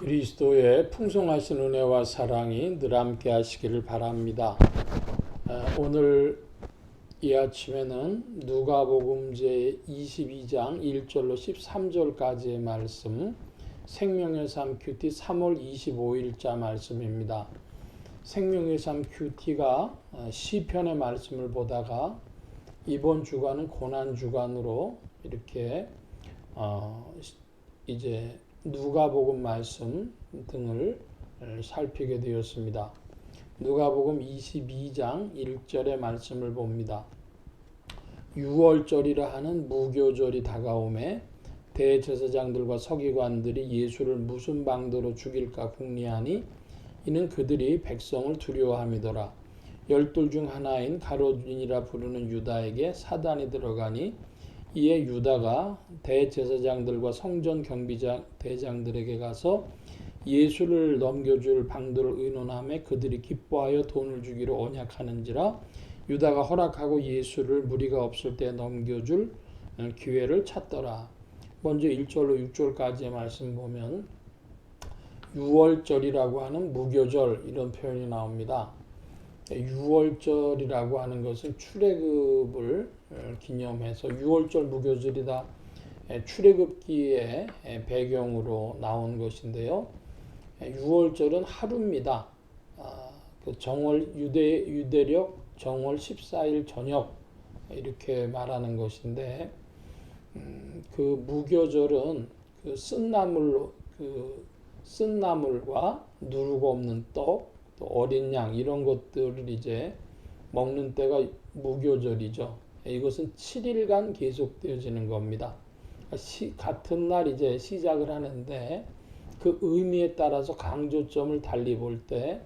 그리스도의 풍성하신 은혜와 사랑이 늘 함께 하시기를 바랍니다. 오늘 이 아침에는 누가복음 제 22장 1절로 13절까지의 말씀, 생명의 삶 큐티 3월 25일자 말씀입니다. 생명의 삶 큐티가 시편의 말씀을 보다가 이번 주간은 고난 주간으로 이렇게 이제 누가복음 말씀 등을 살피게 되었습니다. 누가복음 22장 1절의 말씀을 봅니다. 유월절이라 하는 무교절이 다가오매 대제사장들과 서기관들이 예수를 무슨 방도로 죽일까 궁리하니 이는 그들이 백성을 두려워함이더라. 열둘 중 하나인 가룟이라 부르는 유다에게 사단이 들어가니 이에 유다가 대제사장들과 성전 경비장 대장들에게 가서 예수를 넘겨줄 방도를 의논하며 그들이 기뻐하여 돈을 주기로 언약하는지라. 유다가 허락하고 예수를 무리가 없을 때 넘겨줄 기회를 찾더라. 먼저 1절로 6절까지의 말씀 보면 유월절이라고 하는 무교절 이런 표현이 나옵니다. 유월절이라고 하는 것은 출애굽을 기념해서 유월절 무교절이다 출애굽기의 배경으로 나온 것인데요. 유월절은 하루입니다. 그 정월 유대력 정월 14일 저녁 이렇게 말하는 것인데 그 무교절은 그 쓴나물과 누르고 없는 떡, 또 어린 양 이런 것들을 이제 먹는 때가 무교절이죠. 이것은 7일간 계속되어지는 겁니다. 같은 날 이제 시작을 하는데 그 의미에 따라서 강조점을 달리 볼 때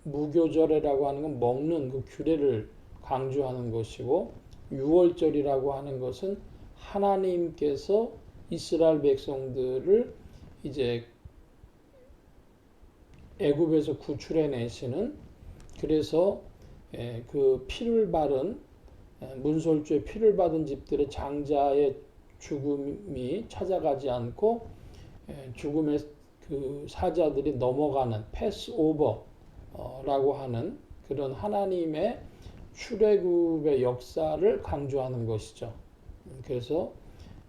무교절이라고 하는 건 먹는 그 규례를 강조하는 것이고 유월절이라고 하는 것은 하나님께서 이스라엘 백성들을 이제 애굽에서 구출해내시는 그래서 그 피를 바른 문설주에 피를 받은 집들의 장자의 죽음이 찾아가지 않고 죽음의 그 사자들이 넘어가는 패스오버라고 하는 그런 하나님의 출애굽의 역사를 강조하는 것이죠. 그래서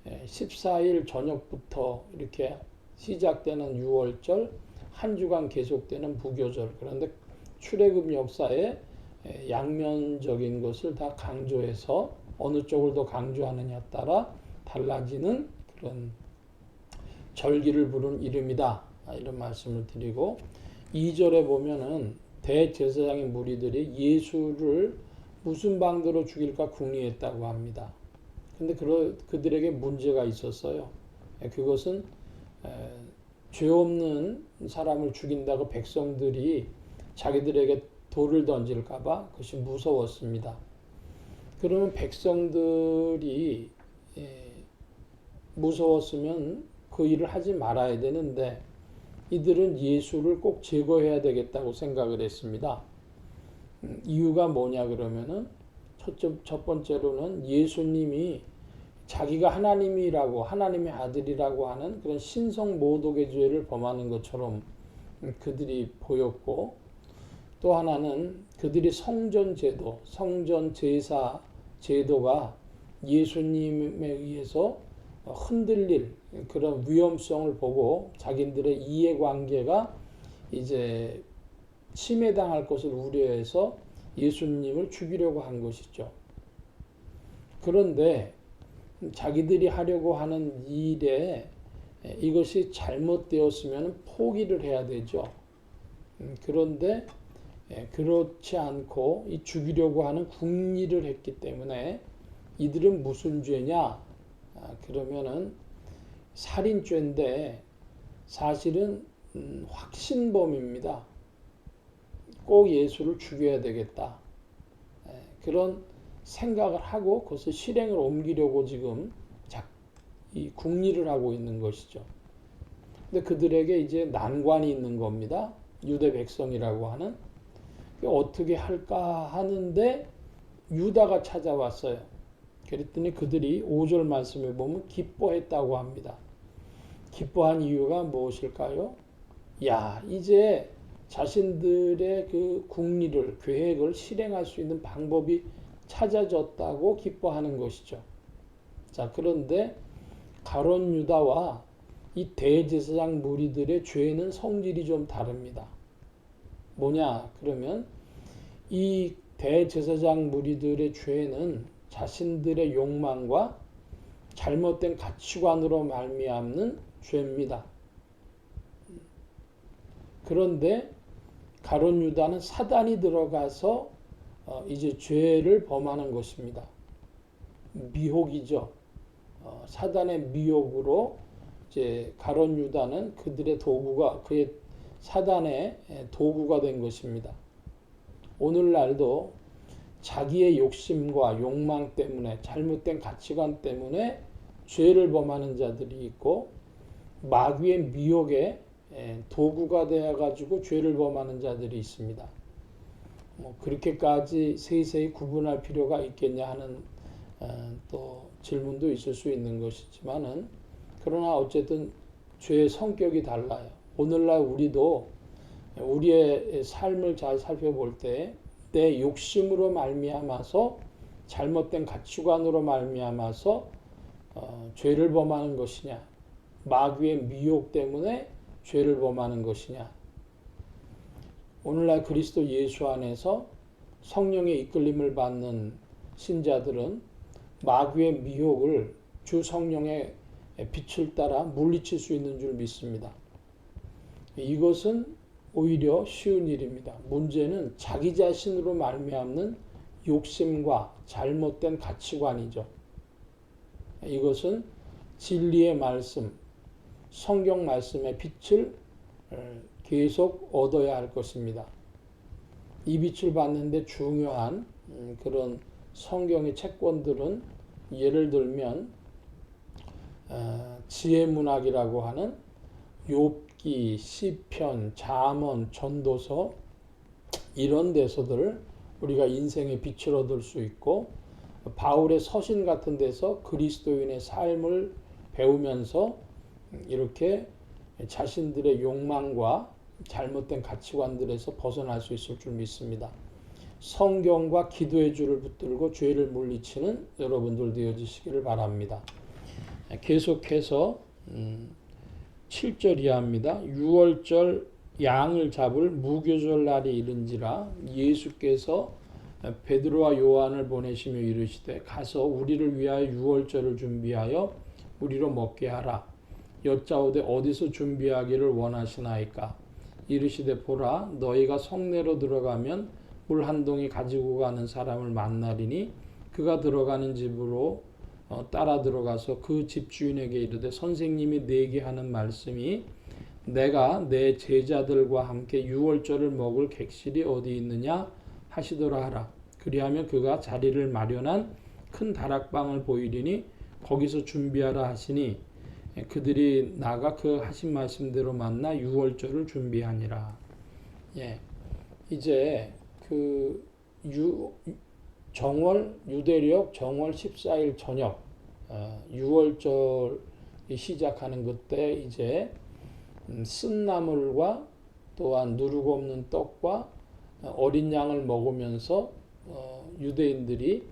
14일 저녁부터 이렇게 시작되는 유월절 한 주간 계속되는 무교절. 그런데 출애굽 역사의 양면적인 것을 다 강조해서 어느 쪽을 더 강조하느냐에 따라 달라지는 그런 절기를 부른 이름이다. 이런 말씀을 드리고 2절에 보면은 대제사장의 무리들이 예수를 무슨 방도로 죽일까 궁리했다고 합니다. 근데 그들에게 문제가 있었어요. 그것은 죄 없는 사람을 죽인다고 백성들이 자기들에게 돌을 던질까봐 그것이 무서웠습니다. 그러면 백성들이 무서웠으면 그 일을 하지 말아야 되는데 이들은 예수를 꼭 제거해야 되겠다고 생각을 했습니다. 이유가 뭐냐 그러면은 첫 번째로는 예수님이 자기가 하나님이라고 하나님의 아들이라고 하는 그런 신성 모독의 죄를 범하는 것처럼 그들이 보였고 또 하나는 그들이 성전 제도, 성전 제사 제도가 예수님에 의해서 흔들릴 그런 위험성을 보고 자기들의 이해관계가 이제 침해당할 것을 우려해서 예수님을 죽이려고 한 것이죠. 그런데 자기들이 하려고 하는 일에 이것이 잘못되었으면 포기를 해야 되죠. 그런데 그렇지 않고 이 죽이려고 하는 궁리를 했기 때문에 이들은 무슨 죄냐? 그러면은 살인죄인데 사실은 확신범입니다. 꼭 예수를 죽여야 되겠다. 그런 생각을 하고 그것을 실행을 옮기려고 지금 이 궁리를 하고 있는 것이죠. 근데 그들에게 이제 난관이 있는 겁니다. 유대 백성이라고 하는. 어떻게 할까 하는데 유다가 찾아왔어요. 그랬더니 그들이 5절 말씀에 보면 기뻐했다고 합니다. 기뻐한 이유가 무엇일까요? 야, 이제 자신들의 그 국리를, 계획을 실행할 수 있는 방법이 찾아졌다고 기뻐하는 것이죠. 자, 그런데 가룟 유다와 이 대제사장 무리들의 죄는 성질이 좀 다릅니다. 뭐냐? 그러면 이 대제사장 무리들의 죄는 자신들의 욕망과 잘못된 가치관으로 말미암는 죄입니다. 그런데 가룟 유다는 사단이 들어가서 이제 죄를 범하는 것입니다. 미혹이죠. 사단의 미혹으로 이제 가룟 유다는 그들의 도구가 그의 사단의 도구가 된 것입니다. 오늘날도 자기의 욕심과 욕망 때문에 잘못된 가치관 때문에 죄를 범하는 자들이 있고 마귀의 미혹에 도구가 되어 가지고 죄를 범하는 자들이 있습니다. 그렇게까지 세세히 구분할 필요가 있겠냐 하는 또 질문도 있을 수 있는 것이지만은 그러나 어쨌든 죄의 성격이 달라요. 오늘날 우리도 우리의 삶을 잘 살펴볼 때 내 욕심으로 말미암아서 잘못된 가치관으로 말미암아서 죄를 범하는 것이냐, 마귀의 미혹 때문에 죄를 범하는 것이냐. 오늘날 그리스도 예수 안에서 성령의 이끌림을 받는 신자들은 마귀의 미혹을 주 성령의 빛을 따라 물리칠 수 있는 줄 믿습니다. 이것은 오히려 쉬운 일입니다. 문제는 자기 자신으로 말미암는 욕심과 잘못된 가치관이죠. 이것은 진리의 말씀, 성경 말씀의 빛을 계속 얻어야 할 것입니다. 이 빛을 받는데 중요한 그런 성경의 채권들은 예를 들면 지혜문학이라고 하는 욥기, 시편, 잠언, 전도서 이런 데서들 우리가 인생의 빛을 얻을 수 있고 바울의 서신 같은 데서 그리스도인의 삶을 배우면서 이렇게 자신들의 욕망과 잘못된 가치관들에서 벗어날 수 있을 줄 믿습니다. 성경과 기도의 줄을 붙들고 죄를 물리치는 여러분들 되어주시기를 바랍니다. 계속해서 7절 이하입니다. 6월절 양을 잡을 무교절 날이 이른지라 예수께서 베드로와 요한을 보내시며 이르시되 가서 우리를 위하여 6월절을 준비하여 우리로 먹게 하라. 여짜오되 어디서 준비하기를 원하시나이까. 이르시되 보라 너희가 성내로 들어가면 물 한 동이 가지고 가는 사람을 만나리니 그가 들어가는 집으로 따라 들어가서 그 집주인에게 이르되 선생님이 내게 하는 말씀이 내가 내 제자들과 함께 유월절을 먹을 객실이 어디 있느냐 하시더라 하라. 그리하면 그가 자리를 마련한 큰 다락방을 보이리니 거기서 준비하라 하시니 그들이 나가 그 하신 말씀대로 만나 유월절을 준비하니라. 이제 그 정월 유대력 정월 14일 저녁 6월절이 시작하는 그때 이제 쓴 나물과 또한 누르고 없는 떡과 어린 양을 먹으면서 유대인들이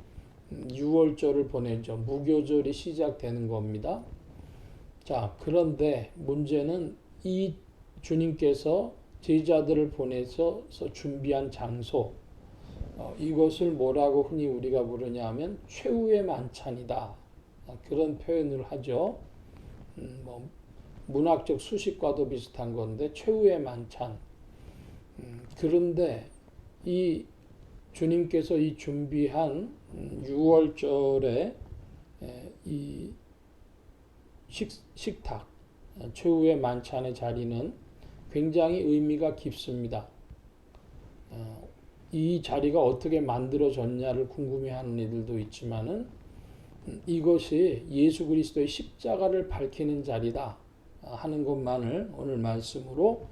6월절을 보내죠. 무교절이 시작되는 겁니다. 자, 그런데 문제는 이 주님께서 제자들을 보내서 준비한 장소 이것을 뭐라고 흔히 우리가 부르냐 하면 최후의 만찬이다. 그런 표현을 하죠. 문학적 수식과도 비슷한 건데 최후의 만찬. 그런데 이 주님께서 이 준비한 6월절의 이 식탁, 최후의 만찬의 자리는 굉장히 의미가 깊습니다. 이 자리가 어떻게 만들어졌냐를 궁금해하는 이들도 있지만은 이것이 예수 그리스도의 십자가를 밝히는 자리다 하는 것만을 오늘 말씀으로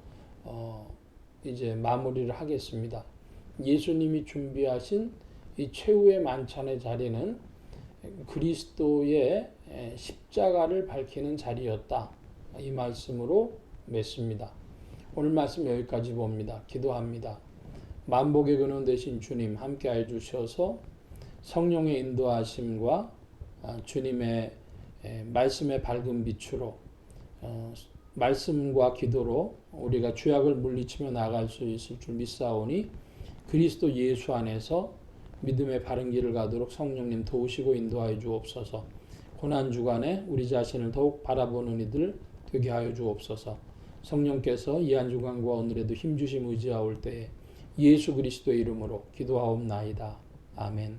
이제 마무리를 하겠습니다. 예수님이 준비하신 이 최후의 만찬의 자리는 그리스도의 십자가를 밝히는 자리였다. 이 말씀으로 맺습니다. 오늘 말씀 여기까지 봅니다. 기도합니다. 만복의 근원 되신 주님 함께해 주셔서 성령의 인도하심과 주님의 말씀의 밝은 빛으로 말씀과 기도로 우리가 죄악을 물리치며 나아갈 수 있을 줄 믿사오니 그리스도 예수 안에서 믿음의 바른 길을 가도록 성령님 도우시고 인도하여 주옵소서. 고난 주간에 우리 자신을 더욱 바라보는 이들 되게 하여 주옵소서. 성령께서 이 한 주간과 오늘에도 힘주심 의지하올 때에 예수 그리스도의 이름으로 기도하옵나이다. 아멘.